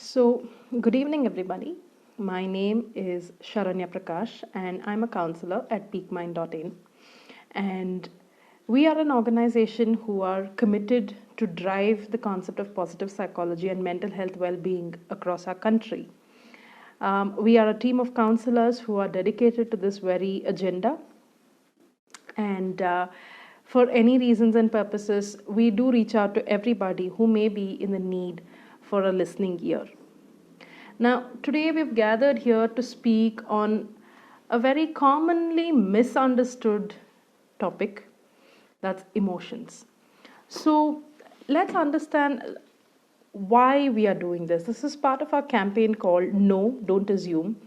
So, good evening, everybody. My name is Sharanya Prakash, and I'm a counselor at Peakmind.in. And we are an organization who are committed to drive the concept of positive psychology and mental health well being across our country. We are a team of counselors who are dedicated to this very agenda. And for any reasons and purposes, we do reach out to everybody who may be in the need for a listening ear. Now, today we've gathered here to speak on a very commonly misunderstood topic, that's emotions. So, let's understand why we are doing this. This is part of our campaign called No, Don't Assume,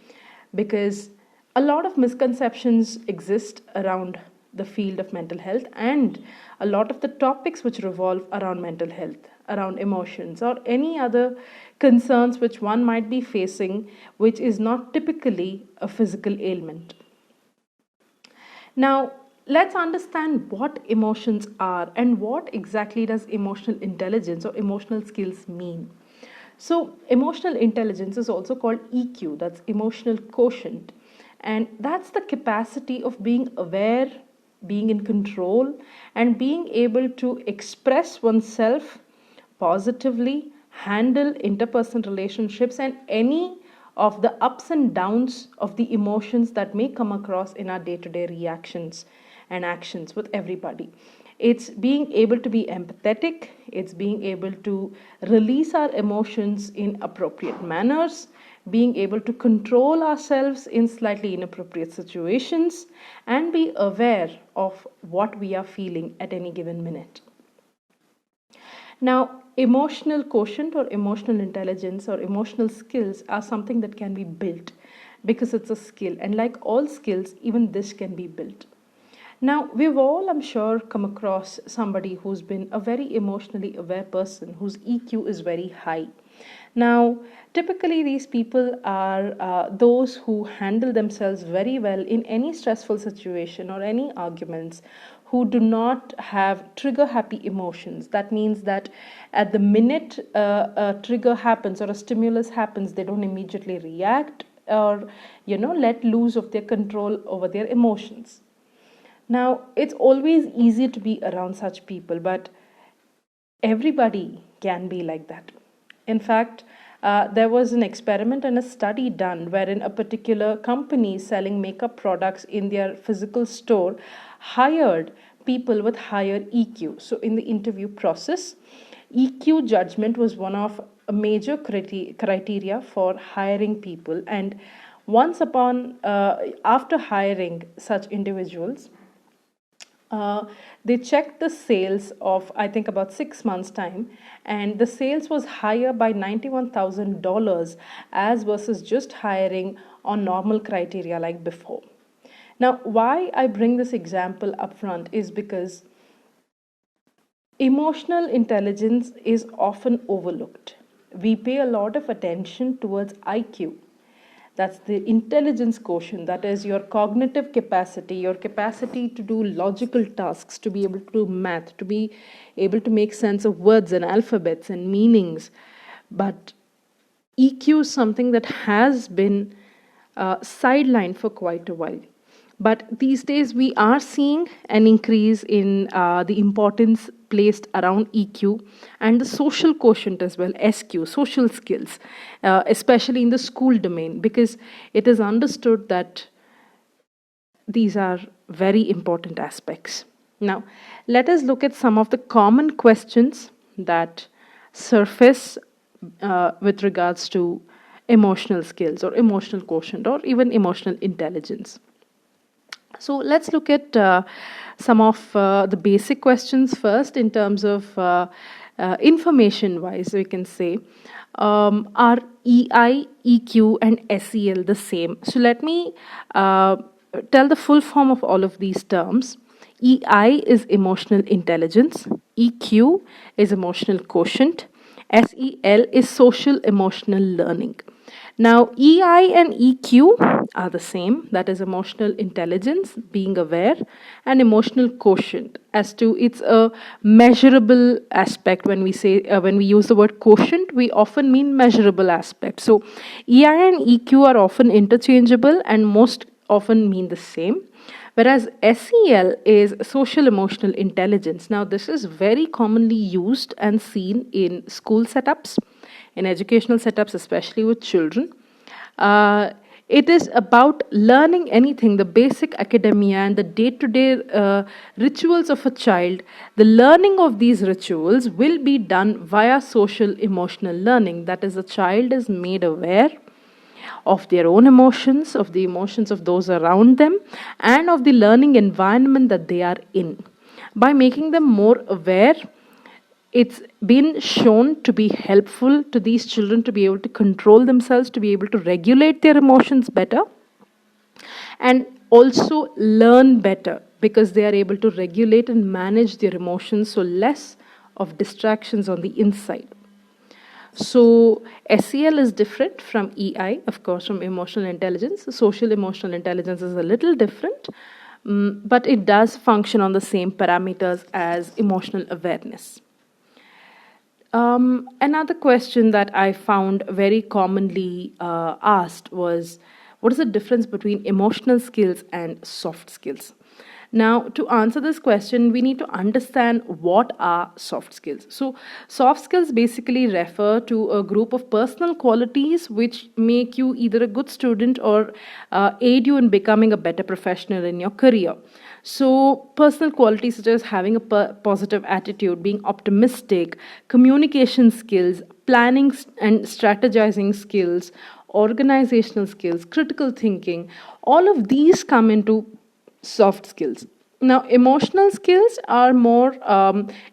because a lot of misconceptions exist around the field of mental health and a lot of the topics which revolve around mental health, around emotions, or any other concerns which one might be facing, which is not typically a physical ailment. Now, let's understand what emotions are and what exactly does emotional intelligence or emotional skills mean. So, emotional intelligence is also called EQ, that's emotional quotient, and that's the capacity of being aware, being in control, and being able to express oneself positively, handle interpersonal relationships, and any of the ups and downs of the emotions that may come across in our day to day reactions and actions with everybody. It's being able to be empathetic, it's being able to release our emotions in appropriate manners, being able to control ourselves in slightly inappropriate situations, and be aware of what we are feeling at any given minute. Now, emotional quotient or emotional intelligence or emotional skills are something that can be built because it's a skill, and like all skills, even this can be built. Now, we've all, I'm sure, come across somebody who's been a very emotionally aware person whose EQ is very high. Now, typically, these people are those who handle themselves very well in any stressful situation or any arguments, who do not have trigger happy emotions. That means that at the minute a trigger happens or a stimulus happens, they don't immediately react or let loose of their control over their emotions. Now, it's always easy to be around such people, but everybody can be like that. In fact, there was an experiment and a study done wherein a particular company selling makeup products in their physical store hired people with higher EQ. So, in the interview process, EQ judgment was one of a major criteria for hiring people. And after hiring such individuals, they checked the sales of, I think, about 6 months' time, and the sales was higher by $91,000 as versus just hiring on normal criteria like before. Now, why I bring this example up front is because emotional intelligence is often overlooked. We pay a lot of attention towards IQ. That's the intelligence quotient, that is your cognitive capacity, your capacity to do logical tasks, to be able to do math, to be able to make sense of words and alphabets and meanings. But EQ is something that has been sidelined for quite a while. But these days, we are seeing an increase in the importance placed around EQ and the social quotient as well, SQ, social skills, especially in the school domain, because it is understood that these are very important aspects. Now, let us look at some of the common questions that surface with regards to emotional skills or emotional quotient or even emotional intelligence. So let's look at some of the basic questions first in terms of information-wise, we can say. Are EI, EQ, and SEL the same? So let me tell the full form of all of these terms. EI is emotional intelligence. EQ is emotional quotient. SEL is social emotional learning. Now, EI and EQ are the same, that is emotional intelligence, being aware, and emotional quotient. As to it's a measurable aspect. When we say when we use the word quotient, we often mean measurable aspect. So, EI and EQ are often interchangeable and most often mean the same. Whereas SEL is social emotional intelligence. Now, this is very commonly used and seen in school setups, in educational setups, especially with children. Uh, it is about learning anything, the basic academia and the day to day rituals of a child. The learning of these rituals will be done via social emotional learning. That is, the child is made aware of their own emotions, of the emotions of those around them, and of the learning environment that they are in. By making them more aware, it's been shown to be helpful to these children to be able to control themselves, to be able to regulate their emotions better, and also learn better because they are able to regulate and manage their emotions, so less of distractions on the inside. So, SEL is different from EI, of course, from emotional intelligence. Social emotional intelligence is a little different, but it does function on the same parameters as emotional awareness. Another question that I found very commonly asked was, what is the difference between emotional skills and soft skills? Now, to answer this question, we need to understand what are soft skills. So, soft skills basically refer to a group of personal qualities which make you either a good student or aid you in becoming a better professional in your career. So, personal qualities such as having a positive attitude, being optimistic, communication skills, planning and strategizing skills, organizational skills, critical thinking, all of these come into soft skills. Now, emotional skills are more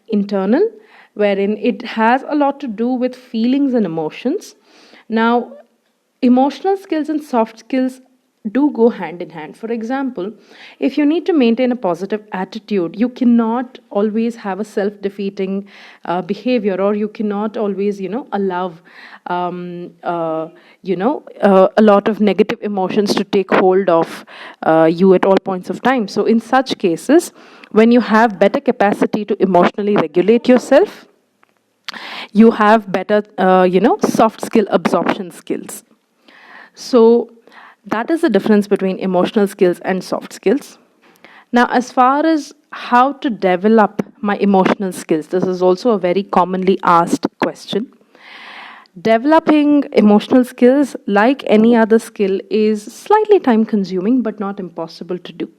internal, wherein it has a lot to do with feelings and emotions. Now, emotional skills and soft skills do go hand in hand. For example, if you need to maintain a positive attitude, you cannot always have a self-defeating behavior, or you cannot always, allow, a lot of negative emotions to take hold of you at all points of time. So, in such cases, when you have better capacity to emotionally regulate yourself, you have better, soft skill absorption skills. So that is the difference between emotional skills and soft skills. Now, as far as how to develop my emotional skills, this is also a very commonly asked question. Developing emotional skills, like any other skill, is slightly time consuming but not impossible to do.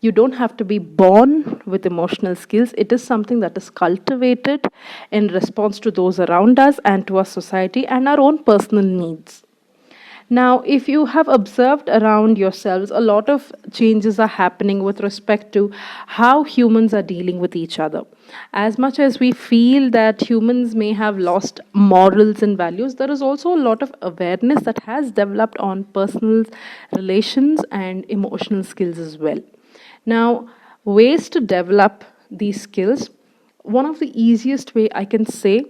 You don't have to be born with emotional skills, it is something that is cultivated in response to those around us and to our society and our own personal needs. Now, if you have observed around yourselves, a lot of changes are happening with respect to how humans are dealing with each other. As much as we feel that humans may have lost morals and values, there is also a lot of awareness that has developed on personal relations and emotional skills as well. Now, ways to develop these skills, one of the easiest way I can say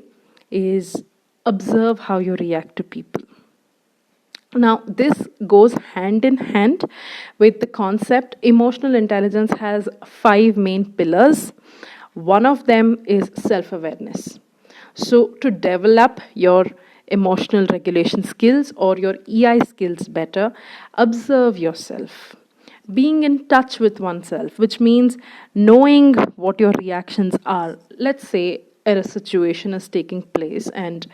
is observe how you react to people. Now, this goes hand in hand with the concept. Emotional intelligence has 5 main pillars. One of them is self awareness. So, to develop your emotional regulation skills or your EI skills better, observe yourself. Being in touch with oneself, which means knowing what your reactions are. Let's say a situation is taking place and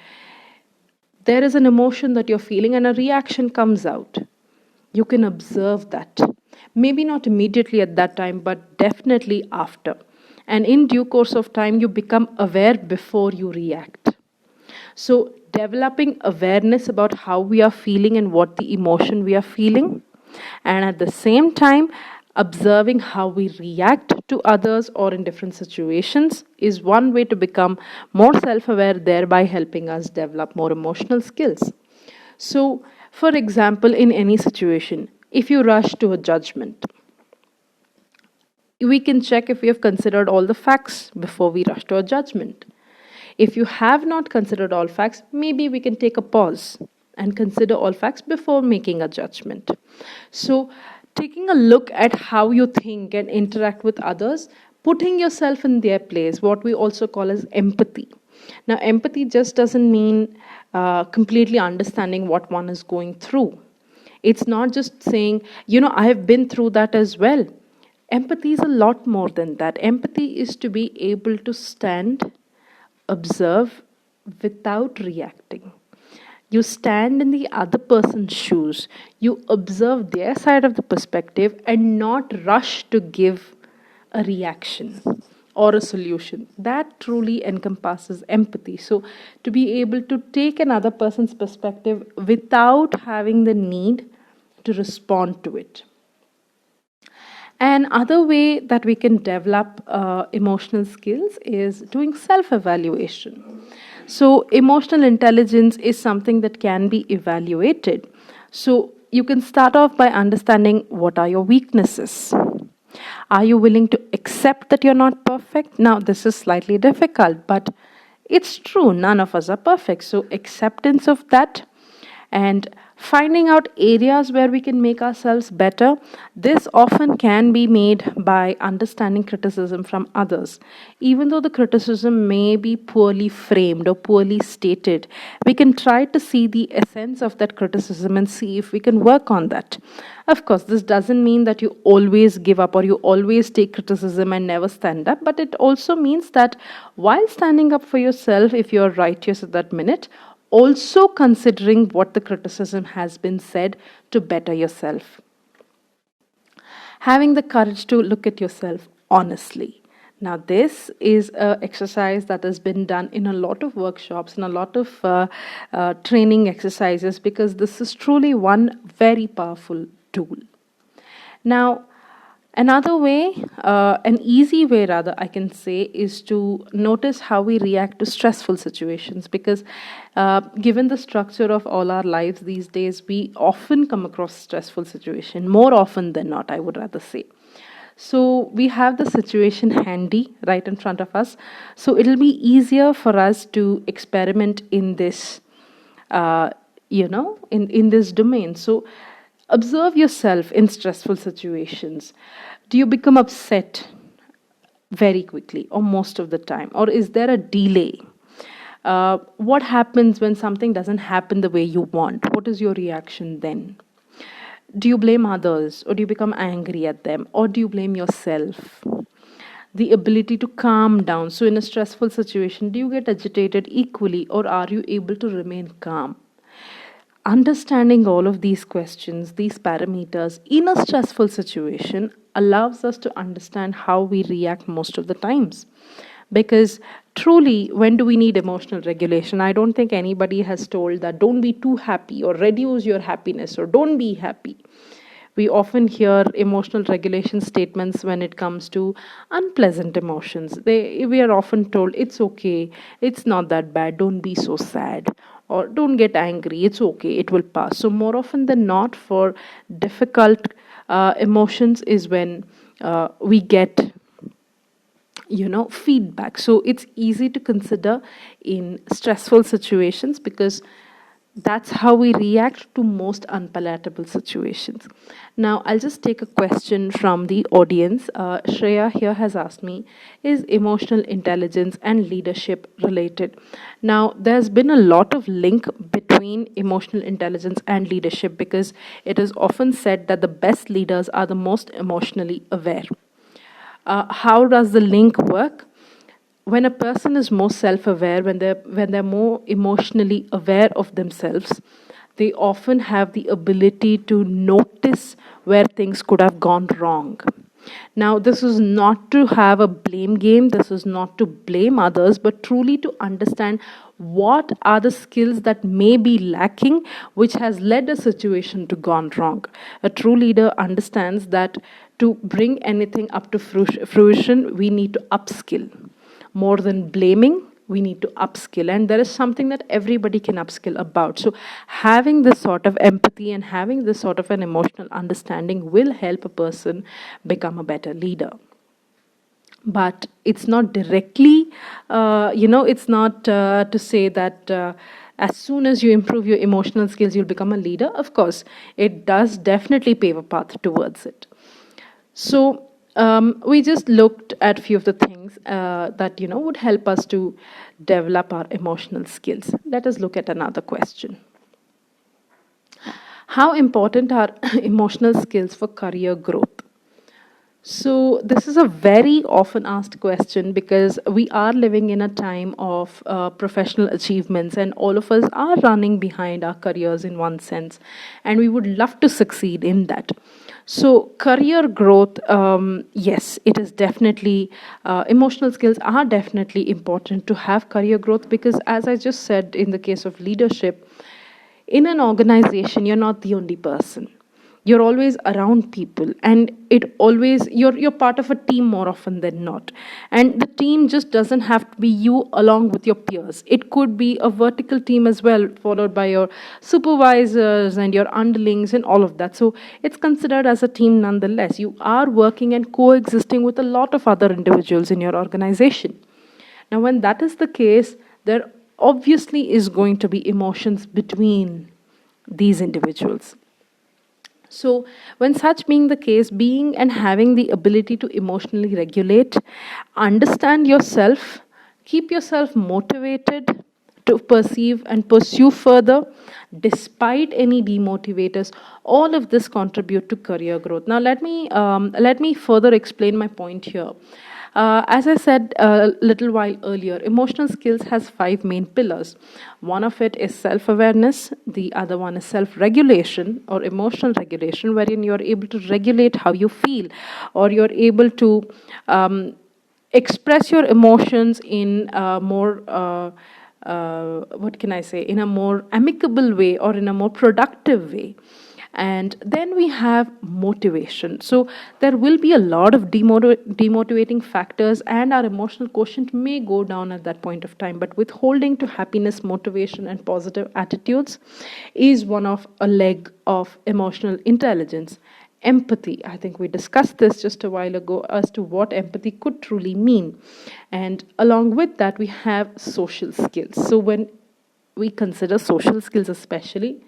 there is an emotion that you're feeling and a reaction comes out. You can observe that. Maybe not immediately at that time, but definitely after. And in due course of time, you become aware before you react. So, developing awareness about how we are feeling and what the emotion we are feeling, and at the same time, observing how we react to others or in different situations is one way to become more self aware, thereby helping us develop more emotional skills. So, for example, in any situation, if you rush to a judgment, we can check if we have considered all the facts before we rush to a judgment. If you have not considered all facts, maybe we can take a pause and consider all facts before making a judgment. So, taking a look at how you think and interact with others, putting yourself in their place, what we also call as empathy. Now, empathy just doesn't mean completely understanding what one is going through. It's not just saying, I have been through that as well. Empathy is a lot more than that. Empathy is to be able to stand, observe without reacting. You stand in the other person's shoes, you observe their side of the perspective and not rush to give a reaction or a solution. That truly encompasses empathy. So, to be able to take another person's perspective without having the need to respond to it. Another way that we can develop emotional skills is doing self evaluation. So, emotional intelligence is something that can be evaluated. So, you can start off by understanding what are your weaknesses. Are you willing to accept that you're not perfect? Now, this is slightly difficult, but it's true, none of us are perfect. So, acceptance of that and finding out areas where we can make ourselves better. This often can be made by understanding criticism from others. Even though the criticism may be poorly framed or poorly stated, we can try to see the essence of that criticism and see if we can work on that. Of course, this doesn't mean that you always give up or you always take criticism and never stand up, but it also means that while standing up for yourself, if you're righteous at that minute, also considering what the criticism has been said to better yourself. Having the courage to look at yourself honestly. Now, this is an exercise that has been done in a lot of workshops and a lot of training exercises because this is truly one very powerful tool. Now, another way, an easy way rather, I can say, is to notice how we react to stressful situations because given the structure of all our lives these days, we often come across stressful situation, more often than not, I would rather say. So we have the situation handy right in front of us. So it'll be easier for us to experiment in this, in this domain. So observe yourself in stressful situations. Do you become upset very quickly or most of the time? Or is there a delay? What happens when something doesn't happen the way you want? What is your reaction then? Do you blame others or do you become angry at them or do you blame yourself? The ability to calm down. So, in a stressful situation, do you get agitated equally or are you able to remain calm? Understanding all of these questions, these parameters in a stressful situation allows us to understand how we react most of the times. Because truly, when do we need emotional regulation? I don't think anybody has told that don't be too happy or reduce your happiness or don't be happy. We often hear emotional regulation statements when it comes to unpleasant emotions. We are often told it's okay, it's not that bad, don't be so sad, or don't get angry, it's okay, it will pass. So, more often than not, for difficult emotions is when we get feedback. So it's easy to consider in stressful situations because that's how we react to most unpalatable situations. Now, I'll just take a question from the audience. Shreya here has asked me, is emotional intelligence and leadership related? Now, there's been a lot of link between emotional intelligence and leadership because it is often said that the best leaders are the most emotionally aware. How does the link work? When a person is more self-aware, when they're more emotionally aware of themselves, they often have the ability to notice where things could have gone wrong. Now, this is not to have a blame game, this is not to blame others, but truly to understand what are the skills that may be lacking, which has led a situation to gone wrong. A true leader understands that to bring anything up to fruition, we need to upskill. More than blaming, we need to upskill. And there is something that everybody can upskill about. So having this sort of empathy and having this sort of an emotional understanding will help a person become a better leader. But it's not directly, it's not to say that as soon as you improve your emotional skills, you'll become a leader. Of course, it does definitely pave a path towards it. So we just looked at a few of the things that would help us to develop our emotional skills. Let us look at another question. How important are emotional skills for career growth? So, this is a very often asked question because we are living in a time of professional achievements, and all of us are running behind our careers in one sense, and we would love to succeed in that. So, career growth, yes, it is definitely, emotional skills are definitely important to have career growth because, as I just said, in the case of leadership, in an organization, you're not the only person. You're always around people, and you're part of a team more often than not. And the team just doesn't have to be you along with your peers. It could be a vertical team as well, followed by your supervisors and your underlings and all of that. So it's considered as a team nonetheless. You are working and coexisting with a lot of other individuals in your organization. Now, when that is the case, there obviously is going to be emotions between these individuals. So, when such being the case, being and having the ability to emotionally regulate, understand yourself, keep yourself motivated to perceive and pursue further despite any demotivators, all of this contribute to career growth. Now let me further explain my point here. As I said a little while earlier, emotional skills has 5 main pillars. One of it is self-awareness. The other one is self-regulation or emotional regulation, wherein you're able to regulate how you feel, or you're able to express your emotions in a more what can I say, in a more amicable way or in a more productive way. And then we have motivation. So there will be a lot of demotivating factors, and our emotional quotient may go down at that point of time. But withholding to happiness, motivation, and positive attitudes is one of a leg of emotional intelligence. Empathy, I think we discussed this just a while ago as to what empathy could truly mean. And along with that, we have social skills. So when we consider social skills, especially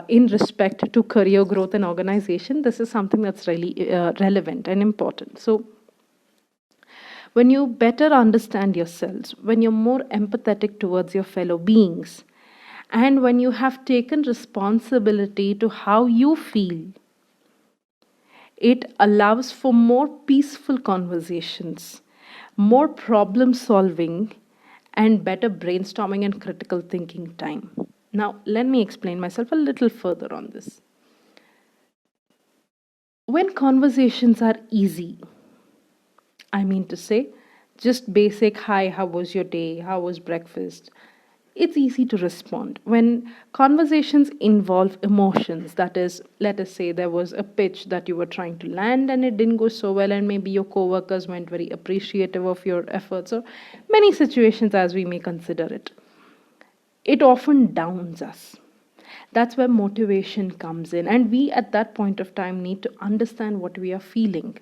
in respect to career growth and organization, this is something that's really relevant and important. So when you better understand yourselves, when you're more empathetic towards your fellow beings, and when you have taken responsibility to how you feel, it allows for more peaceful conversations, more problem solving, and better brainstorming and critical thinking time. Now, let me explain myself a little further on this. When conversations are easy, I mean to say, just basic, hi, how was your day? How was breakfast? It's easy to respond. When conversations involve emotions, that is, let us say there was a pitch that you were trying to land and it didn't go so well, and maybe your coworkers weren't very appreciative of your efforts, or many situations as we may consider it. It often downs us. That's where motivation comes in, and we at that point of time need to understand what we are feeling.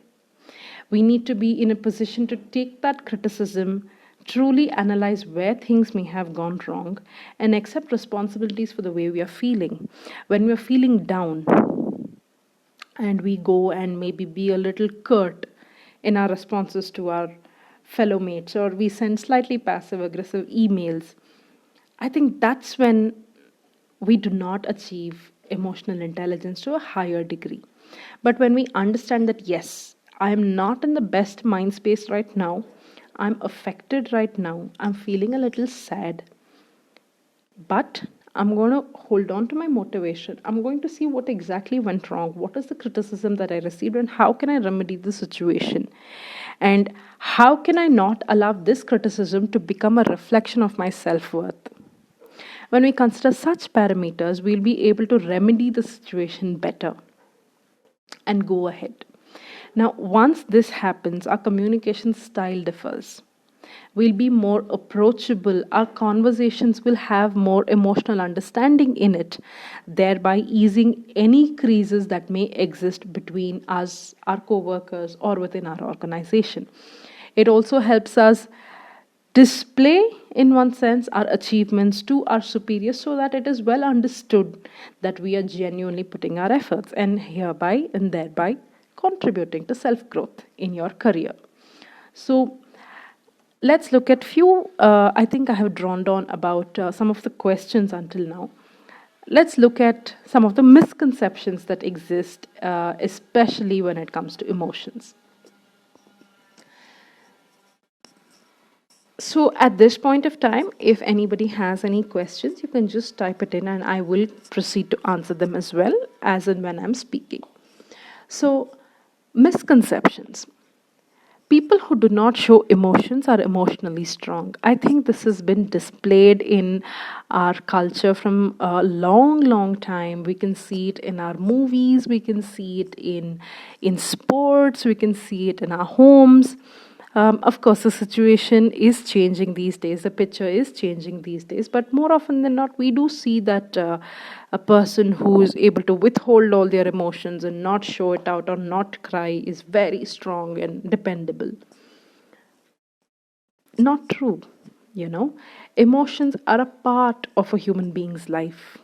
We need to be in a position to take that criticism, truly analyze where things may have gone wrong, and accept responsibilities for the way we are feeling. When we are feeling down and we go and maybe be a little curt in our responses to our fellow mates, or we send slightly passive aggressive emails, I think that's when we do not achieve emotional intelligence to a higher degree. But when we understand that, yes, I am not in the best mind space right now, I'm affected right now, I'm feeling a little sad, but I'm going to hold on to my motivation. I'm going to see what exactly went wrong, what is the criticism that I received, and how can I remedy the situation. And how can I not allow this criticism to become a reflection of my self worth? When we consider such parameters, we'll be able to remedy the situation better and go ahead. Now, once this happens, our communication style differs. We'll be more approachable. Our conversations will have more emotional understanding in it, thereby easing any creases that may exist between us, our co workers, or within our organization. It also helps us display, in one sense, our achievements to our superiors so that it is well understood that we are genuinely putting our efforts and hereby and thereby contributing to self growth in your career. So let's look at few. I think I have drawn down about some of the questions until now. Let's look at some of the misconceptions that exist, especially when it comes to emotions. So at this point of time, if anybody has any questions, you can just type it in and I will proceed to answer them as well as and when I'm speaking. So, misconceptions. People who do not show emotions are emotionally strong. I think this has been displayed in our culture from a long, long time. We can see it in our movies, we can see it in sports, we can see it in our homes. Of course, the situation is changing these days, the picture is changing these days, but more often than not, we do see that a person who is able to withhold all their emotions and not show it out or not cry is very strong and dependable. Not true, you know. Emotions are a part of a human being's life.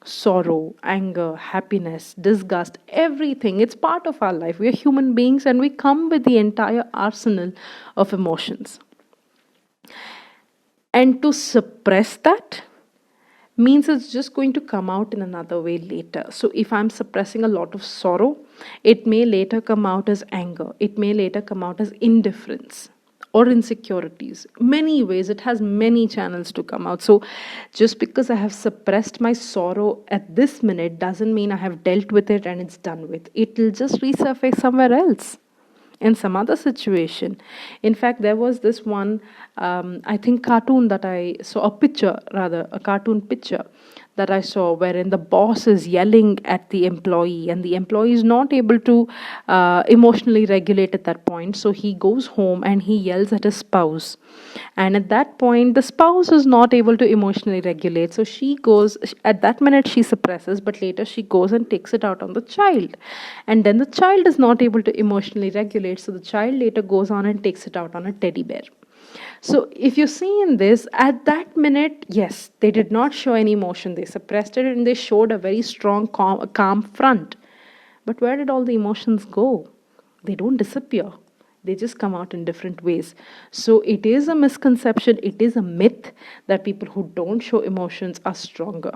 Sorrow, anger, happiness, disgust, everything. It's part of our life. We are human beings and we come with the entire arsenal of emotions. And to suppress that means it's just going to come out in another way later. So if I'm suppressing a lot of sorrow, it may later come out as anger, it may later come out as indifference or insecurities. Many ways, it has many channels to come out. So just because I have suppressed my sorrow at this minute doesn't mean I have dealt with it and it's done with. It will just resurface somewhere else in some other situation. In fact, there was this one, I think, cartoon that I saw, a picture rather, a cartoon picture that I saw, wherein the boss is yelling at the employee, and the employee is not able to emotionally regulate at that point. So he goes home and he yells at his spouse. And at that point, the spouse is not able to emotionally regulate. So she goes, at that minute, she suppresses, but later she goes and takes it out on the child. And then the child is not able to emotionally regulate. So the child later goes on and takes it out on a teddy bear. So if you see in this, at that minute, yes, they did not show any emotion. They suppressed it and they showed a very strong, calm front. But where did all the emotions go? They don't disappear. They just come out in different ways. So it is a misconception, it is a myth that people who don't show emotions are stronger.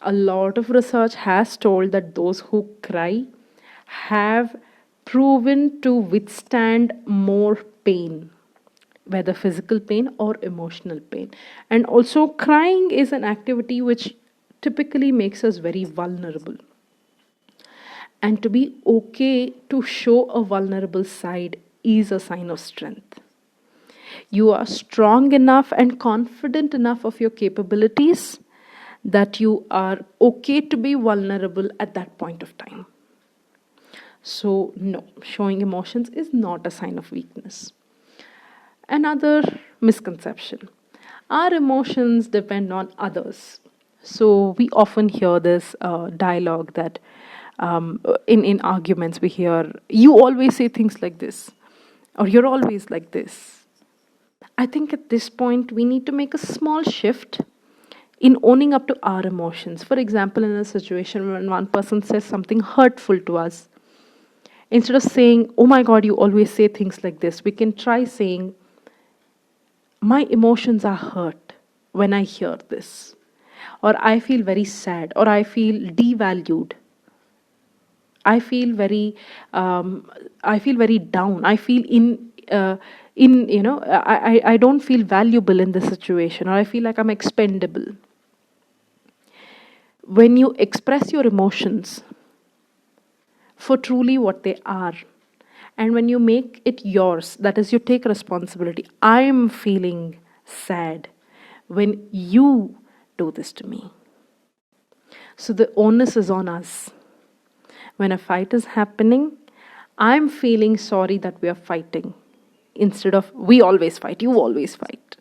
A lot of research has told that those who cry have proven to withstand more pain, whether physical pain or emotional pain. And also, crying is an activity which typically makes us very vulnerable. And to be okay to show a vulnerable side is a sign of strength. You are strong enough and confident enough of your capabilities that you are okay to be vulnerable at that point of time. So, no, showing emotions is not a sign of weakness. Another misconception: our emotions depend on others. So we often hear this dialogue that in arguments we hear, you always say things like this, or you're always like this. I think at this point we need to make a small shift in owning up to our emotions. For example, in a situation when one person says something hurtful to us, instead of saying, oh my God, you always say things like this, we can try saying, my emotions are hurt when I hear this, or I feel very sad, or I feel devalued. I feel very, I feel very down. I feel I don't feel valuable in this situation, or I feel like I'm expendable. When you express your emotions for truly what they are, and when you make it yours, that is, you take responsibility. I am feeling sad when you do this to me. So the onus is on us. When a fight is happening, I'm feeling sorry that we are fighting. Instead of, we always fight, you always fight.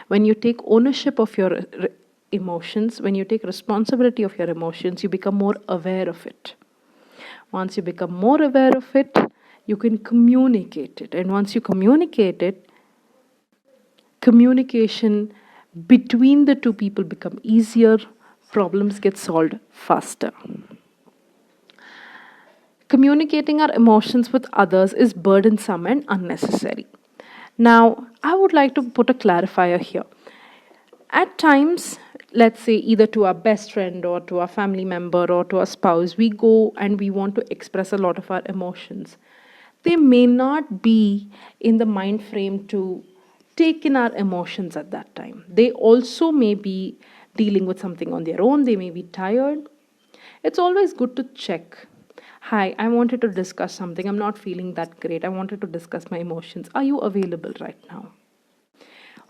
When you take ownership of your emotions, when you take responsibility of your emotions, you become more aware of it. Once you become more aware of it, you can communicate it. And once you communicate it, communication between the two people become easier, problems get solved faster. Communicating our emotions with others is burdensome and unnecessary. Now, I would like to put a clarifier here. At times, let's say either to our best friend or to our family member or to our spouse, we go and we want to express a lot of our emotions. They may not be in the mind frame to take in our emotions at that time. They also may be dealing with something on their own, they may be tired. It's always good to check. Hi, I wanted to discuss something. I'm not feeling that great. I wanted to discuss my emotions. Are you available right now?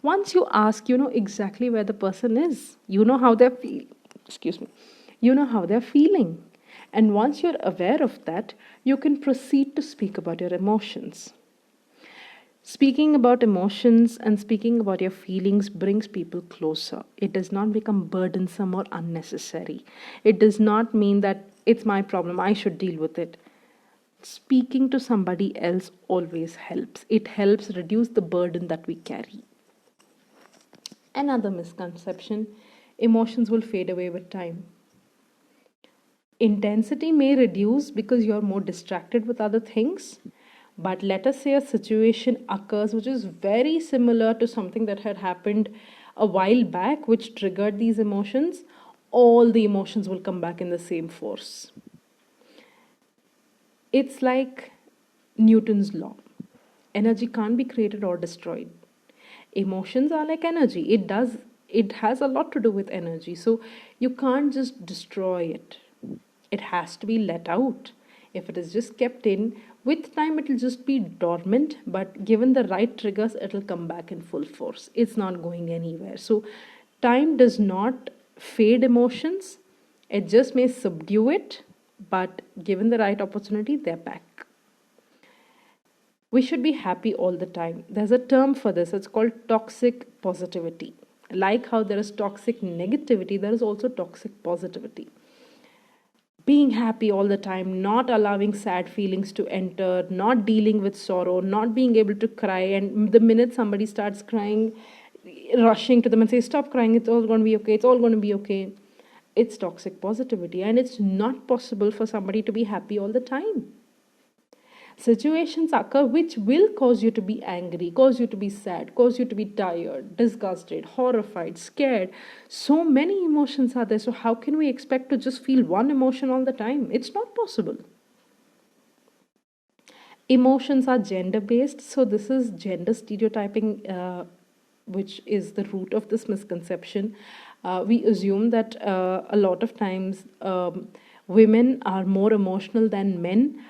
Once you ask, you know exactly where the person is. You know how they're excuse me. You know how they're feeling. And once you're aware of that, you can proceed to speak about your emotions. Speaking about emotions and speaking about your feelings brings people closer. It does not become burdensome or unnecessary. It does not mean that it's my problem, I should deal with it. Speaking to somebody else always helps. It helps reduce the burden that we carry. Another misconception: emotions will fade away with time. Intensity may reduce because you're more distracted with other things. But let us say a situation occurs which is very similar to something that had happened a while back, which triggered these emotions. All the emotions will come back in the same force. It's like Newton's law: energy can't be created or destroyed. Emotions are like energy. It has a lot to do with energy. So you can't just destroy it. It has to be let out. If it is just kept in, with time it will just be dormant, but given the right triggers, it will come back in full force. It's not going anywhere. So time does not fade emotions. It just may subdue it, but given the right opportunity, they're back. We should be happy all the time. There's a term for this. It's called toxic positivity. Like how there is toxic negativity, there is also toxic positivity. Being happy all the time, not allowing sad feelings to enter, not dealing with sorrow, not being able to cry, and the minute somebody starts crying, rushing to them and say, "Stop crying, it's all going to be okay, it's all going to be okay." It's toxic positivity, and it's not possible for somebody to be happy all the time. Situations occur which will cause you to be angry, cause you to be sad, cause you to be tired, disgusted, horrified, scared. So many emotions are there. So, how can we expect to just feel one emotion all the time? It's not possible. Emotions are gender based. So, this is gender stereotyping, which is the root of this misconception. We assume that a lot of times women are more emotional than men.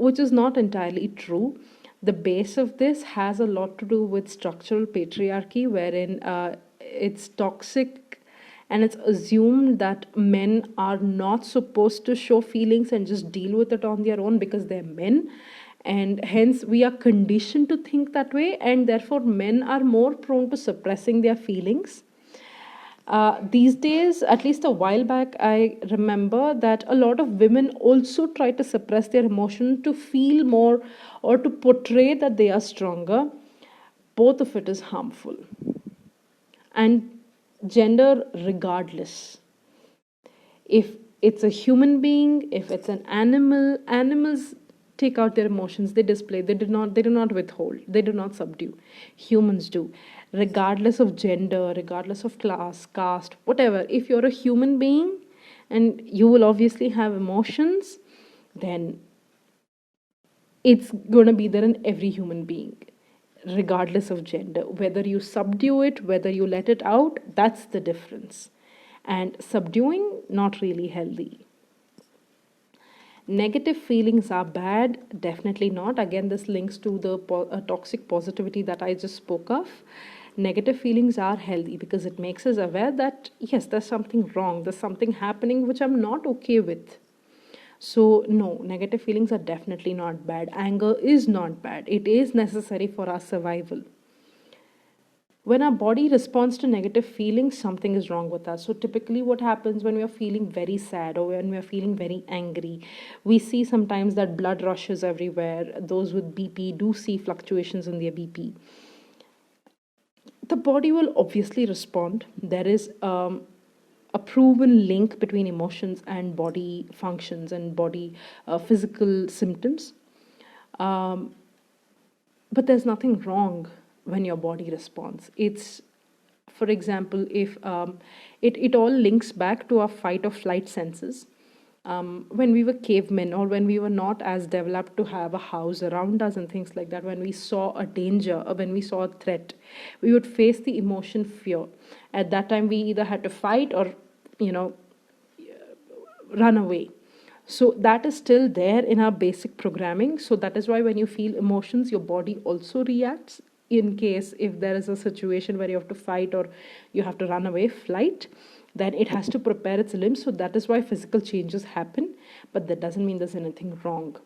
Which is not entirely true. The base of this has a lot to do with structural patriarchy, wherein it's toxic and it's assumed that men are not supposed to show feelings and just deal with it on their own because they're men. And hence, we are conditioned to think that way, and therefore, men are more prone to suppressing their feelings. These days, at least a while back, I remember that a lot of women also try to suppress their emotion to feel more or to portray that they are stronger. Both of it is harmful. And gender regardless. If it's a human being, if it's an animal, animals take out their emotions, they display, they do not withhold, they do not subdue. Humans do. Regardless of gender, regardless of class, caste, whatever, if you're a human being and you will obviously have emotions, then it's going to be there in every human being, regardless of gender. Whether you subdue it, whether you let it out, that's the difference. And subduing, not really healthy. Negative feelings are bad, definitely not. Again, this links to the toxic positivity that I just spoke of. Negative feelings are healthy because it makes us aware that yes, there's something wrong, there's something happening which I'm not okay with. So, no, negative feelings are definitely not bad. Anger is not bad, it is necessary for our survival. When our body responds to negative feelings, something is wrong with us. So, typically, what happens when we are feeling very sad or when we are feeling very angry, we see sometimes that blood rushes everywhere. Those with BP do see fluctuations in their BP. the body will obviously respond. There is a proven link between emotions and body functions and body physical symptoms. Um, but there's nothing wrong when your body responds. It's, for example, if it all links back to our fight or flight senses. When we were cavemen, or when we were not as developed to have a house around us and things like that, when we saw a danger or when we saw a threat, we would face the emotion fear. At that time, we either had to fight or, you know, run away. So that is still there in our basic programming. So that is why when you feel emotions, your body also reacts in case if there is a situation where you have to fight or you have to run away, flight, then it has to prepare its limbs. So that is why physical changes happen, but that doesn't mean there's anything wrong.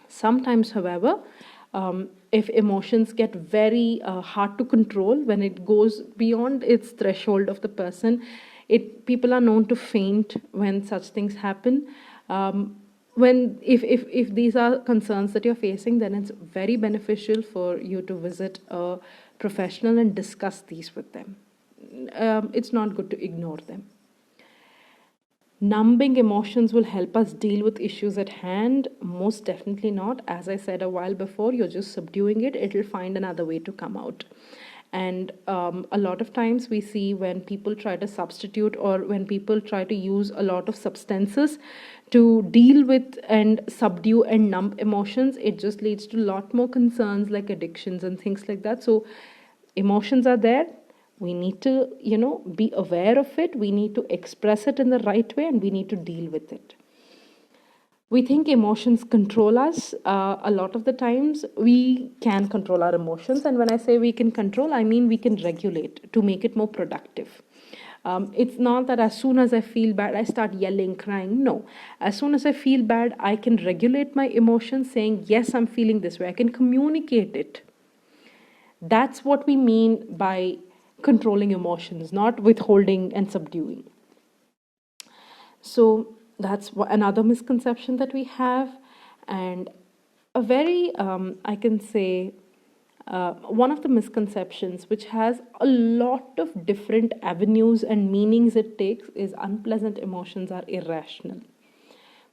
Sometimes, however, if emotions get very hard to control, when it goes beyond its threshold of the person, people are known to faint when such things happen. When if these are concerns that you're facing, then it's very beneficial for you to visit a professional and discuss these with them. It's not good to ignore them. Numbing emotions will help us deal with issues at hand. Most definitely not. As I said a while before, you're just subduing it, it'll find another way to come out. And a lot of times we see when people try to substitute or when people try to use a lot of substances to deal with and subdue and numb emotions, it just leads to a lot more concerns like addictions and things like that. So emotions are there. We need to, be aware of it. We need to express it in the right way, and we need to deal with it. We think emotions control us. A lot of the times we can control our emotions. And when I say we can control, I mean we can regulate to make it more productive. It's not that as soon as I feel bad, I start yelling, crying. No. As soon as I feel bad, I can regulate my emotions saying, yes, I'm feeling this way. I can communicate it. That's what we mean by controlling emotions, not withholding and subduing. So that's another misconception that we have. And a very, I can say, one of the misconceptions which has a lot of different avenues and meanings it takes is unpleasant emotions are irrational.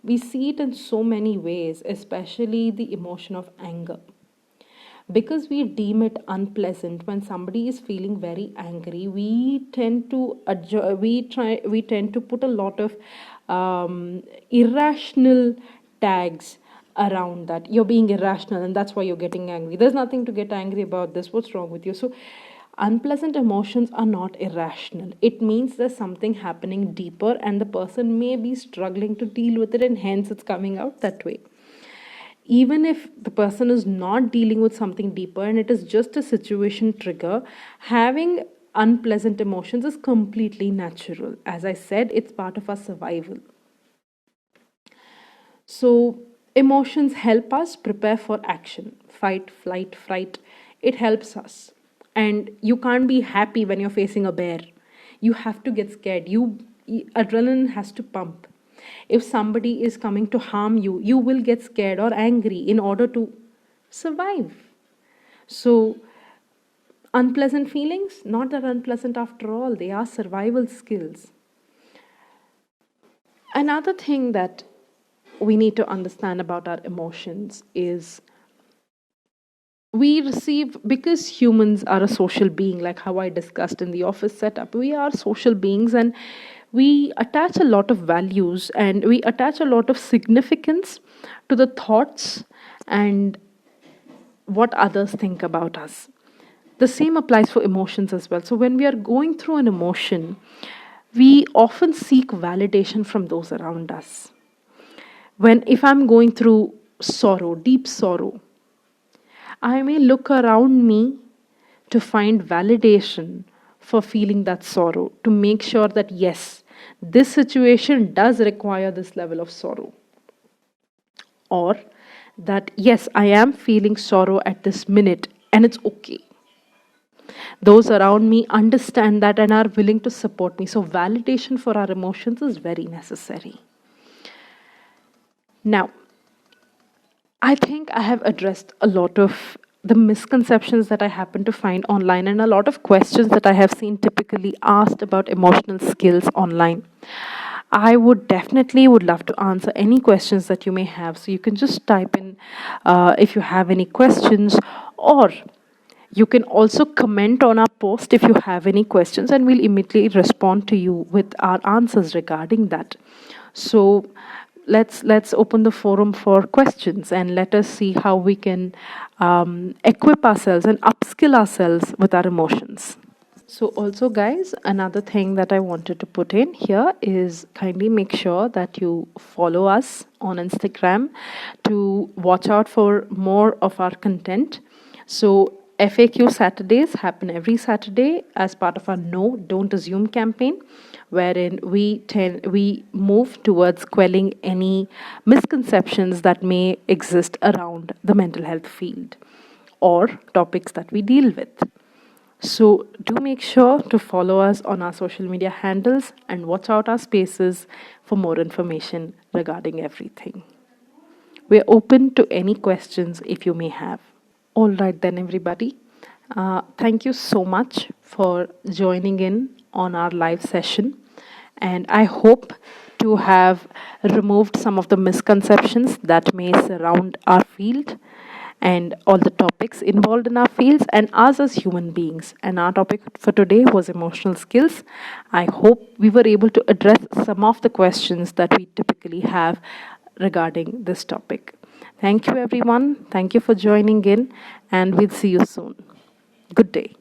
We see it in so many ways, especially the emotion of anger. Because we deem it unpleasant when somebody is feeling very angry, we tend to put a lot of irrational tags around that. You're being irrational and that's why you're getting angry. There's nothing to get angry about this. What's wrong with you? So unpleasant emotions are not irrational. It means there's something happening deeper and the person may be struggling to deal with it, and hence it's coming out that way. Even if the person is not dealing with something deeper and it is just a situation trigger, having unpleasant emotions is completely natural. As I said, it's part of our survival. So emotions help us prepare for action, fight, flight, fright. It helps us. And you can't be happy when you're facing a bear. You have to get scared. Adrenaline has to pump. If somebody is coming to harm you, you will get scared or angry in order to survive. So unpleasant feelings, not that unpleasant after all, they are survival skills. Another thing that we need to understand about our emotions is because humans are a social being, like how I discussed in the office setup, we are social beings and we attach a lot of values and we attach a lot of significance to the thoughts and what others think about us. The same applies for emotions as well. So when we are going through an emotion, we often seek validation from those around us. If I'm going through sorrow, deep sorrow, I may look around me to find validation for feeling that sorrow, to make sure that yes, this situation does require this level of sorrow. Or that yes, I am feeling sorrow at this minute and it's okay. Those around me understand that and are willing to support me. So validation for our emotions is very necessary. Now, I think I have addressed a lot of the misconceptions that I happen to find online and a lot of questions that I have seen typically asked about emotional skills online. I would definitely would love to answer any questions that you may have. So you can just type in if you have any questions, or you can also comment on our post if you have any questions, and we'll immediately respond to you with our answers regarding that. So let's open the forum for questions and let us see how we can equip ourselves and upskill ourselves with our emotions. So also guys, another thing that I wanted to put in here is kindly make sure that you follow us on Instagram to watch out for more of our content. So FAQ Saturdays happen every Saturday as part of our No, Don't Assume campaign, wherein we move towards quelling any misconceptions that may exist around the mental health field or topics that we deal with. So do make sure to follow us on our social media handles and watch out our spaces for more information regarding everything. We're open to any questions if you may have. All right, then, everybody. Thank you so much for joining in on our live session. And I hope to have removed some of the misconceptions that may surround our field and all the topics involved in our fields and us as human beings. And our topic for today was emotional skills. I hope we were able to address some of the questions that we typically have regarding this topic. Thank you, everyone. Thank you for joining in, and we'll see you soon. Good day.